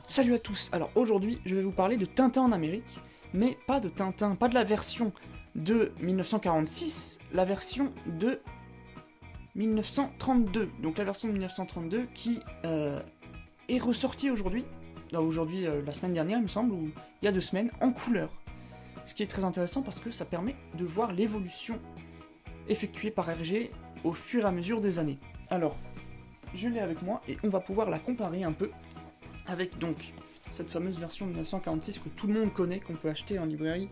Salut à tous, alors aujourd'hui je vais vous parler de Tintin en Amérique, mais pas de Tintin, pas de la version de 1946, la version de 1932. Donc la version de 1932 qui est ressortie aujourd'hui, la semaine dernière il me semble, ou il y a 2 semaines, en couleur. Ce qui est très intéressant parce que ça permet de voir l'évolution effectuée par Hergé au fur et à mesure des années. Alors, je l'ai avec moi et on va pouvoir la comparer un peu avec donc cette fameuse version de 1946 que tout le monde connaît, qu'on peut acheter en librairie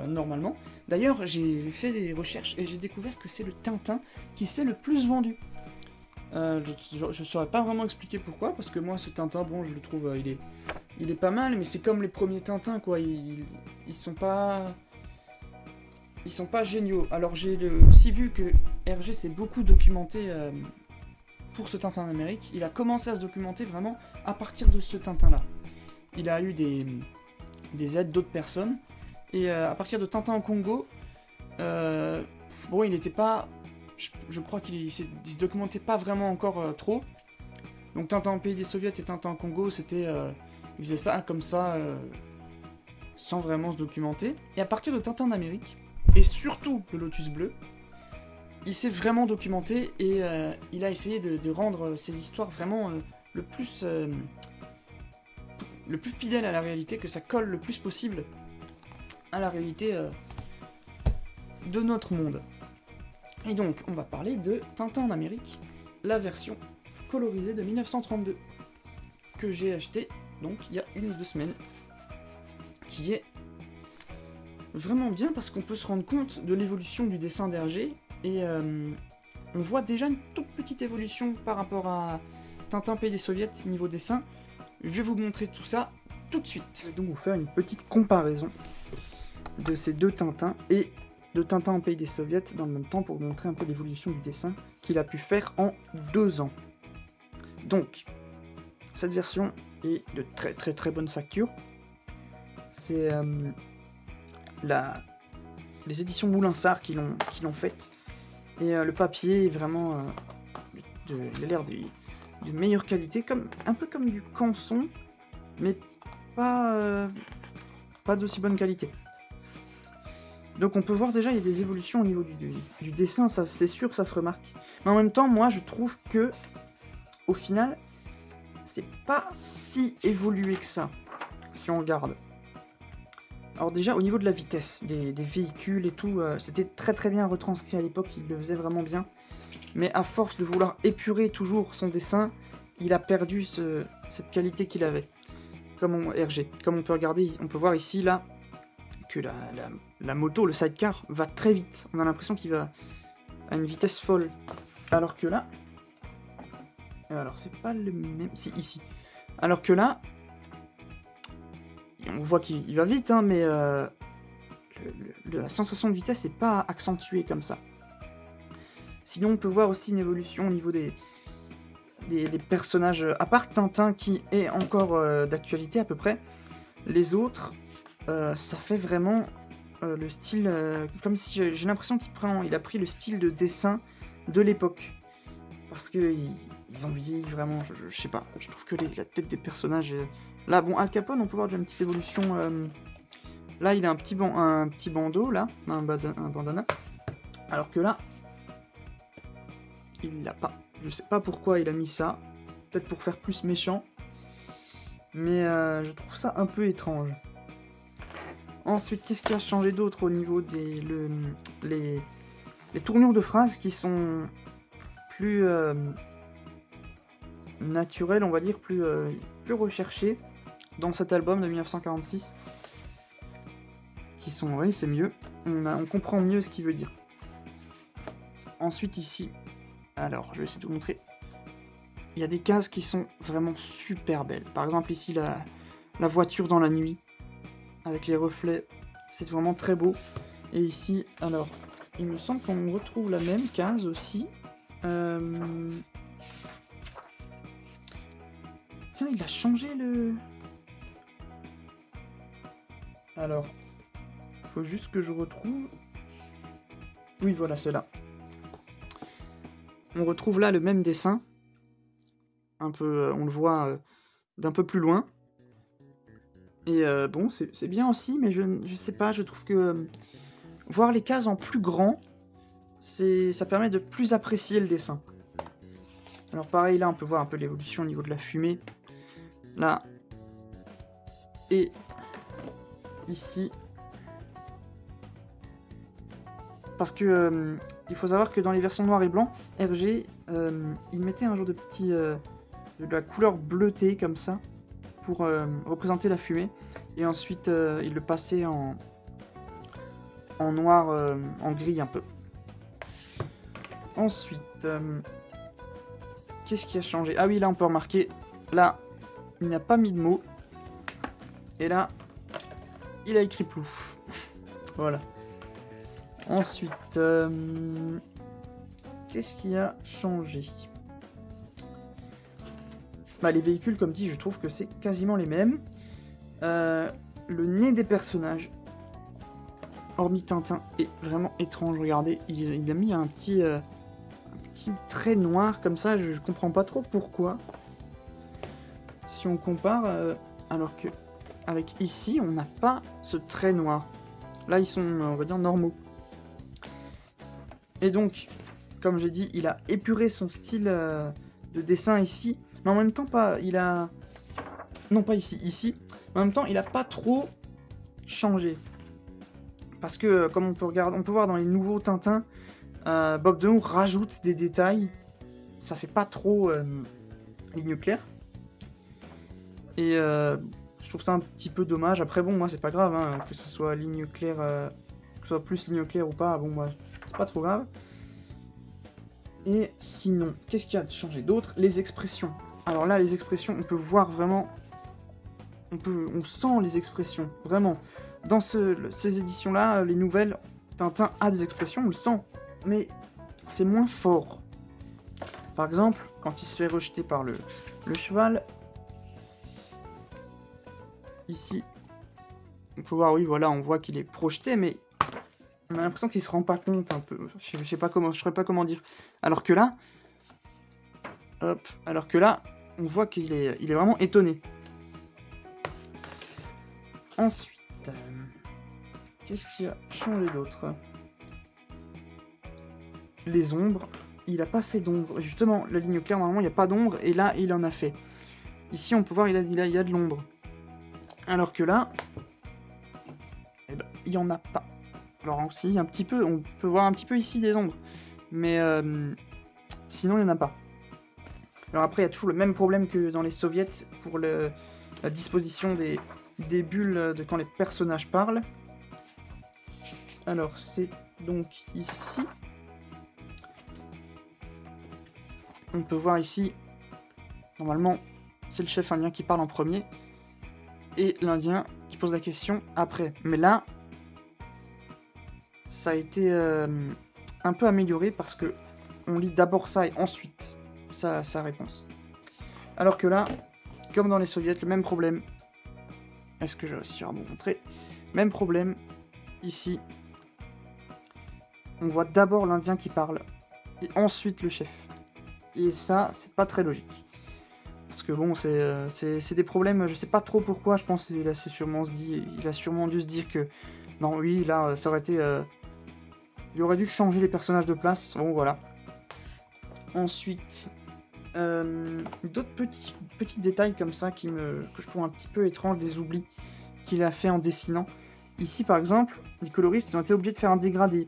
normalement. D'ailleurs, j'ai fait des recherches et j'ai découvert que c'est le Tintin qui s'est le plus vendu. Je saurais pas vraiment expliquer pourquoi, parce que moi ce Tintin, bon, je le trouve, il est pas mal, mais c'est comme les premiers Tintins, quoi. Ils sont pas géniaux. Alors j'ai aussi vu que Hergé s'est beaucoup documenté pour ce Tintin en Amérique. Il a commencé à se documenter vraiment à partir de ce Tintin-là. Il a eu des aides d'autres personnes. Et à partir de Tintin au Congo, bon, il n'était pas... Je crois qu'il se documentait pas vraiment encore trop. Donc Tintin au pays des soviets et Tintin au Congo, c'était... il faisait ça comme ça, sans vraiment se documenter. Et à partir de Tintin en Amérique, et surtout le Lotus Bleu, il s'est vraiment documenté et il a essayé de rendre ses histoires vraiment le plus fidèle à la réalité, que ça colle le plus possible à la réalité de notre monde. Et donc, on va parler de Tintin en Amérique, la version colorisée de 1932, que j'ai acheté donc il y a 1 ou 2 semaines, qui est vraiment bien parce qu'on peut se rendre compte de l'évolution du dessin d'Hergé. Et on voit déjà une toute petite évolution par rapport à Tintin Pays des Soviets niveau dessin. Je vais vous montrer tout ça tout de suite. Je vais donc vous faire une petite comparaison de ces deux Tintins et de Tintin en Pays des Soviets dans le même temps pour vous montrer un peu l'évolution du dessin qu'il a pu faire en 2 ans. Donc, cette version est de très très très bonne facture. C'est les éditions Moulinsart qui l'ont faite. Et le papier est vraiment il a l'air de meilleure qualité, un peu comme du Canson, mais pas d'aussi bonne qualité. Donc on peut voir déjà il y a des évolutions au niveau du dessin, ça c'est sûr, ça se remarque. Mais en même temps, moi je trouve que au final, c'est pas si évolué que ça, si on regarde. Alors déjà au niveau de la vitesse des véhicules et tout, c'était très très bien retranscrit à l'époque, il le faisait vraiment bien. Mais à force de vouloir épurer toujours son dessin, il a perdu cette qualité qu'il avait. Comme Hergé. Comme on peut regarder, on peut voir ici là que la moto, le sidecar, va très vite. On a l'impression qu'il va à une vitesse folle. Alors que là... Alors c'est pas le même... Si, ici. Alors que là... On voit qu'il va vite, hein, mais la sensation de vitesse n'est pas accentuée comme ça. Sinon, on peut voir aussi une évolution au niveau des personnages, à part Tintin qui est encore d'actualité à peu près. Les autres, ça fait vraiment le style, comme si j'ai l'impression qu'il a pris le style de dessin de l'époque. Parce que ils ont vieilli vraiment, je sais pas, je trouve que la tête des personnages... Là, bon, Al Capone, on peut voir déjà une petite évolution. Là, il a un petit bandeau, là, un bandana. Alors que là, il l'a pas. Je sais pas pourquoi il a mis ça. Peut-être pour faire plus méchant. Mais je trouve ça un peu étrange. Ensuite, qu'est-ce qui a changé d'autre au niveau les tournures de phrases qui sont plus naturelles, on va dire, plus recherchées dans cet album de 1946. Qui sont, oui, c'est mieux. On comprend mieux ce qu'il veut dire. Ensuite, ici, alors, je vais essayer de vous montrer. Il y a des cases qui sont vraiment super belles. Par exemple, ici, la voiture dans la nuit, avec les reflets, c'est vraiment très beau. Et ici, alors, il me semble qu'on retrouve la même case aussi. Tiens, il a changé le... Alors, faut juste que je retrouve... Oui, voilà, c'est là. On retrouve là le même dessin. un peu, on le voit d'un peu plus loin. Et bon, c'est bien aussi, mais je sais pas, je trouve que voir les cases en plus grand, ça permet de plus apprécier le dessin. Alors pareil, là, on peut voir un peu l'évolution au niveau de la fumée. Là. Et ici. Parce que il faut savoir que dans les versions noir et blanc, RG, il mettait un genre de petit... de la couleur bleutée, comme ça, pour représenter la fumée. Et ensuite, il le passait en noir, en gris un peu. Ensuite, qu'est-ce qui a changé? Ah oui, là, on peut remarquer, là, il n'a pas mis de mots. Et là, il a écrit plouf. Voilà. Ensuite, qu'est-ce qui a changé? Bah, les véhicules, comme dit, je trouve que c'est quasiment les mêmes. Le nez des personnages, hormis Tintin, est vraiment étrange. Regardez, il a mis un petit trait noir comme ça, je comprends pas trop pourquoi. Si on compare, alors que avec ici, on n'a pas ce trait noir. Là, ils sont, on va dire, normaux. Et donc, comme j'ai dit, il a épuré son style de dessin ici, mais en même temps pas, il a... Non, pas ici. Mais en même temps, il a pas trop changé. Parce que, comme on peut voir dans les nouveaux Tintins, Bob Denneau rajoute des détails. Ça fait pas trop ligne claire. Et je trouve ça un petit peu dommage. Après, bon, moi, c'est pas grave, hein, que ce soit ligne claire, que ce soit plus ligne claire ou pas, bon, moi, c'est pas trop grave. Et sinon, qu'est-ce qu'il y a de changé d'autre? Les expressions. Alors là, les expressions, on peut voir vraiment... On sent les expressions, vraiment. Dans ces éditions-là, les nouvelles, Tintin a des expressions, on le sent. Mais c'est moins fort. Par exemple, quand il se fait rejeter par le cheval... Ici, on peut voir, oui, voilà, on voit qu'il est projeté, mais on a l'impression qu'il se rend pas compte un peu. Je sais pas comment, je saurais pas comment dire. Alors que là, hop, on voit qu'il est, il est vraiment étonné. Ensuite, qu'est-ce qu'il a changé d'autre? Les ombres. Il a pas fait d'ombre. Justement, la ligne claire, normalement, il n'y a pas d'ombre, et là, il en a fait. Ici, on peut voir, il y a de l'ombre. Alors que là, eh ben, il n'y en a pas. Alors aussi, un petit peu, on peut voir un petit peu ici des ombres. Mais sinon, il n'y en a pas. Alors après, il y a toujours le même problème que dans les soviets pour la disposition des bulles de quand les personnages parlent. Alors, c'est donc ici. On peut voir ici, normalement, c'est le chef indien qui parle en premier. Et l'Indien qui pose la question après. Mais là, ça a été un peu amélioré parce que on lit d'abord ça et ensuite sa réponse. Alors que là, comme dans les soviets, le même problème. Est-ce que j'ai réussi à vous montrer? Même problème. Ici, on voit d'abord l'Indien qui parle et ensuite le chef. Et ça, c'est pas très logique. Parce que bon, c'est des problèmes, je sais pas trop pourquoi, je pense qu'il a sûrement dû se dire que... Non, oui, là, ça aurait été... il aurait dû changer les personnages de place, bon, voilà. Ensuite, d'autres petits détails comme ça que je trouve un petit peu étranges, des oublis qu'il a fait en dessinant. Ici, par exemple, les coloristes, ils ont été obligés de faire un dégradé.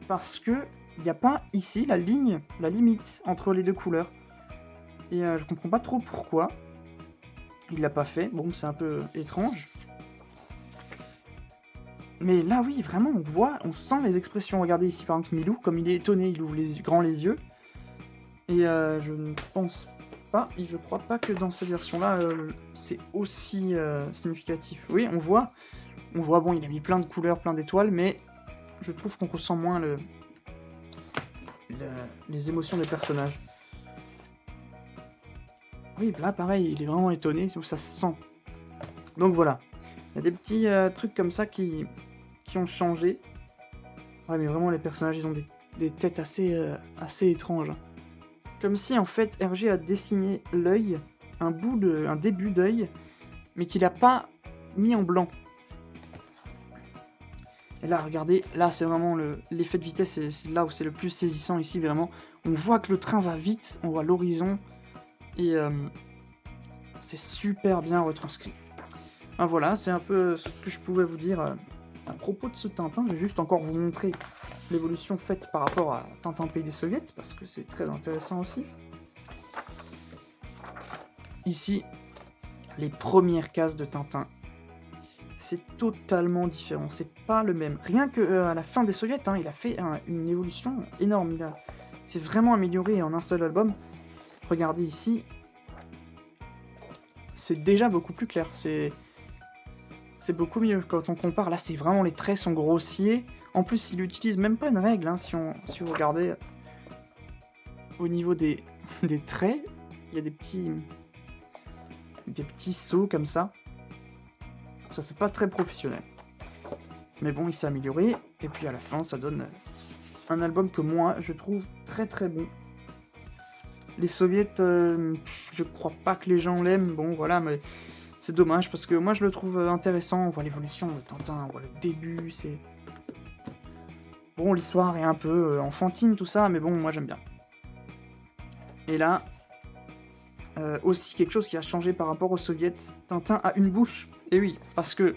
Parce que il n'y a pas, ici, la limite entre les deux couleurs. Et je comprends pas trop pourquoi il l'a pas fait. Bon, c'est un peu étrange. Mais là, oui, vraiment, on sent les expressions. Regardez ici, par exemple, Milou, comme il est étonné, il ouvre grand les yeux. Et je ne pense pas, et je crois pas que dans cette version-là, c'est aussi significatif. Oui, on voit, bon, il a mis plein de couleurs, plein d'étoiles, mais je trouve qu'on ressent moins les émotions des personnages. Oui, là, pareil, il est vraiment étonné, ça se sent. Donc voilà, il y a des petits trucs comme ça qui ont changé. Ouais, mais vraiment, les personnages, ils ont des têtes assez étranges. Comme si en fait Hergé a dessiné l'œil, un début d'œil, mais qu'il n'a pas mis en blanc. Et là, regardez, là c'est vraiment l'effet de vitesse, c'est là où c'est le plus saisissant ici, vraiment. On voit que le train va vite, on voit l'horizon, et c'est super bien retranscrit. Ben voilà, c'est un peu ce que je pouvais vous dire à propos de ce Tintin. Je vais juste encore vous montrer l'évolution faite par rapport à Tintin Pays des Soviets, parce que c'est très intéressant aussi. Ici, les premières cases de Tintin. C'est totalement différent, c'est pas le même. Rien que à la fin des Soviets, hein, il a fait une évolution énorme. Il s'est vraiment amélioré en un seul album. Regardez ici, c'est déjà beaucoup plus clair. C'est beaucoup mieux quand on compare. Là, c'est vraiment les traits sont grossiers. En plus, il utilise même pas une règle. Hein, si vous regardez au niveau des traits, il y a des petits sauts comme ça. Ça fait pas très professionnel. Mais bon, il s'est amélioré. Et puis à la fin, ça donne un album que moi, je trouve très très bon. Les Soviets, je crois pas que les gens l'aiment. Bon, voilà, mais c'est dommage parce que moi, je le trouve intéressant. On voit l'évolution de Tintin, on voit le début. C'est bon, l'histoire est un peu enfantine, tout ça, mais bon, moi, j'aime bien. Et là, aussi quelque chose qui a changé par rapport aux Soviets. Tintin a une bouche. Et oui, parce que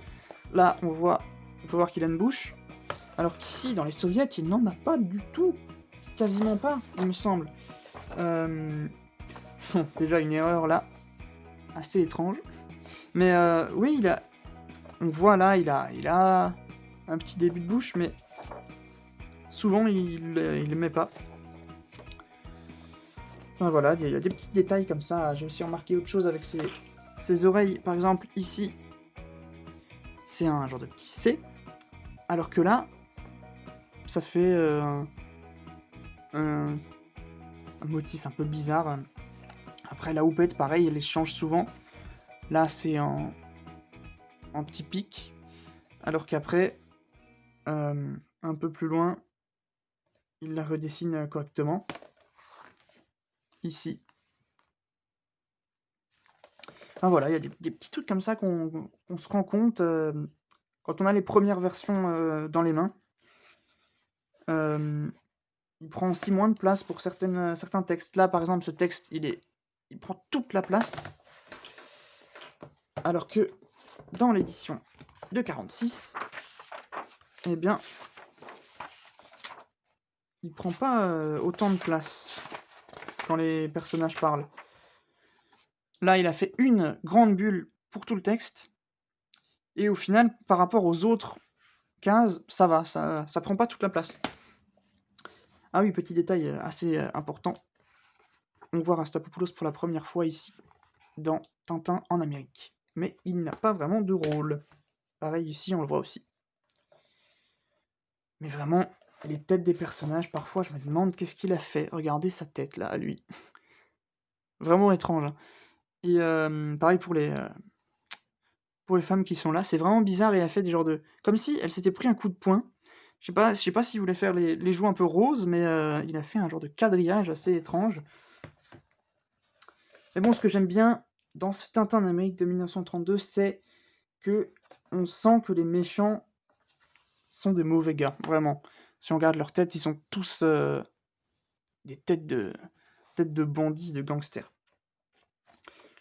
là, on peut voir qu'il a une bouche, alors qu'ici, dans les Soviets, il n'en a pas du tout. Quasiment pas, il me semble. Déjà une erreur là, assez étrange. Mais oui, on voit là, il a un petit début de bouche, mais souvent, il le met pas. Enfin, voilà, il y a des petits détails comme ça. J'ai aussi remarqué autre chose avec ses oreilles. Par exemple, ici, c'est un genre de petit C, alors que là, ça fait un motif un peu bizarre. Après, la houppette, pareil, elle les change souvent. Là, c'est en petit pic, alors qu'après, un peu plus loin, il la redessine correctement. Ici. Enfin, voilà, il y a des petits trucs comme ça qu'on se rend compte quand on a les premières versions dans les mains. Il prend aussi moins de place pour certains textes. Là, par exemple, ce texte, il prend toute la place. Alors que dans l'édition de 46, eh bien, il prend pas autant de place quand les personnages parlent. Là, il a fait une grande bulle pour tout le texte. Et au final, par rapport aux autres cases, ça va, ça prend pas toute la place. Ah oui, petit détail assez important. On voit Rastapopoulos pour la première fois ici, dans Tintin en Amérique. Mais il n'a pas vraiment de rôle. Pareil ici, on le voit aussi. Mais vraiment, les têtes des personnages, parfois, je me demande qu'est-ce qu'il a fait. Regardez sa tête, là, à lui. Vraiment étrange. Hein. Et pareil pour les femmes qui sont là. C'est vraiment bizarre, il a fait des genres de... Comme si elle s'était pris un coup de poing. Je sais pas s'il voulait faire les joues un peu roses, mais il a fait un genre de quadrillage assez étrange. Mais bon, ce que j'aime bien dans ce Tintin en Amérique de 1932, c'est que on sent que les méchants sont des mauvais gars, vraiment. Si on regarde leurs têtes, ils sont tous des têtes de bandits, de gangsters.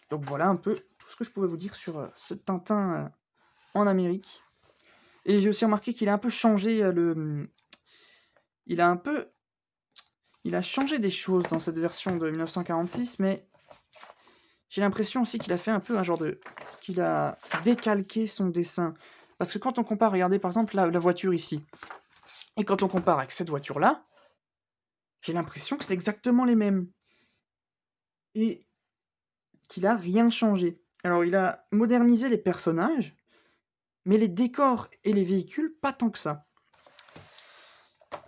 Donc voilà un peu tout ce que je pouvais vous dire sur ce Tintin en Amérique. Et j'ai aussi remarqué qu'il a un peu changé il a changé des choses dans cette version de 1946, mais j'ai l'impression aussi qu'il a fait un peu un genre de... qu'il a décalqué son dessin. Parce que quand on compare, regardez par exemple la voiture ici, et quand on compare avec cette voiture-là, j'ai l'impression que c'est exactement les mêmes. Et qu'il a rien changé. Alors il a modernisé les personnages, mais les décors et les véhicules, pas tant que ça.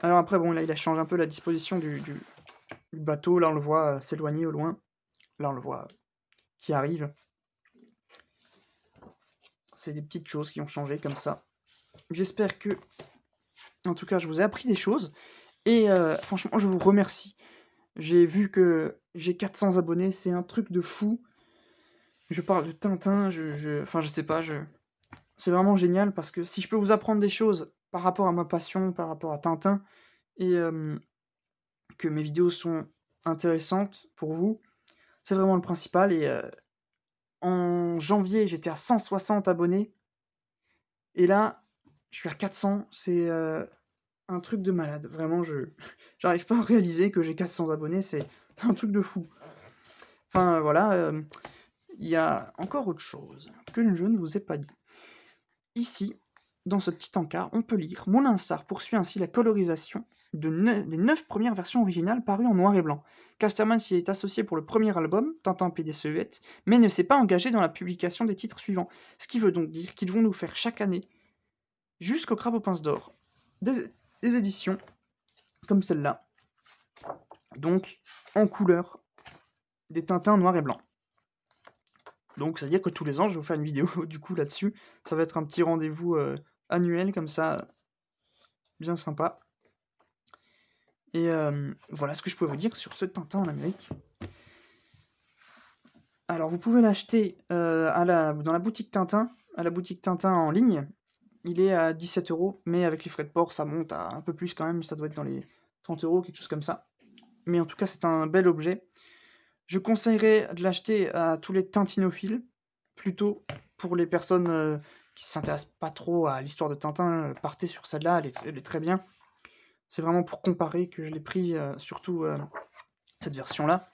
Alors après, bon, là, il a changé un peu la disposition du bateau. Là, on le voit s'éloigner au loin. Là, on le voit qui arrive. C'est des petites choses qui ont changé comme ça. J'espère que, en tout cas, je vous ai appris des choses. Et franchement, je vous remercie J'ai vu que j'ai 400 abonnés, c'est un truc de fou. Je parle de Tintin, enfin je sais pas, c'est vraiment génial parce que si je peux vous apprendre des choses par rapport à ma passion, par rapport à Tintin, et que mes vidéos sont intéressantes pour vous, c'est vraiment le principal. Et en janvier, j'étais à 160 abonnés, et là, je suis à 400. C'est un truc de malade. Vraiment, j'arrive pas à réaliser que j'ai 400 abonnés, c'est un truc de fou. Enfin, voilà, il y a encore autre chose que je ne vous ai pas dit. Ici, dans ce petit encart, on peut lire: Moulinsart poursuit ainsi la colorisation des 9 premières versions originales parues en noir et blanc. Casterman s'y est associé pour le premier album, Tintin PDCET, mais ne s'est pas engagé dans la publication des titres suivants. Ce qui veut donc dire qu'ils vont nous faire chaque année, jusqu'au Crabe aux pinces d'or, des éditions comme celle-là. Donc, en couleur, des Tintins noir et blanc. Donc, ça veut dire que tous les ans, je vais vous faire une vidéo du coup là-dessus. Ça va être un petit rendez-vous annuel comme ça, bien sympa. Et voilà ce que je pouvais vous dire sur ce Tintin en Amérique. Alors, vous pouvez l'acheter dans la boutique Tintin, à la boutique Tintin en ligne. Il est à 17 €, mais avec les frais de port, ça monte à un peu plus quand même. Ça doit être dans les 30 €, quelque chose comme ça. Mais en tout cas, c'est un bel objet. Je conseillerais de l'acheter à tous les tintinophiles, plutôt pour les personnes qui ne s'intéressent pas trop à l'histoire de Tintin. Partez sur celle-là, elle est très bien. C'est vraiment pour comparer que je l'ai pris, surtout cette version-là.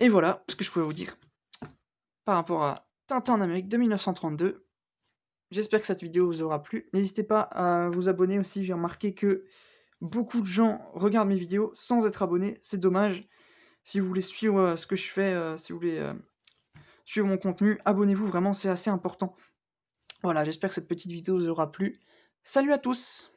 Et voilà ce que je pouvais vous dire par rapport à Tintin en Amérique de 1932. J'espère que cette vidéo vous aura plu. N'hésitez pas à vous abonner aussi. J'ai remarqué que beaucoup de gens regardent mes vidéos sans être abonnés. C'est dommage. Si vous voulez suivre ce que je fais, si vous voulez suivre mon contenu, abonnez-vous. Vraiment, c'est assez important. Voilà, j'espère que cette petite vidéo vous aura plu. Salut à tous!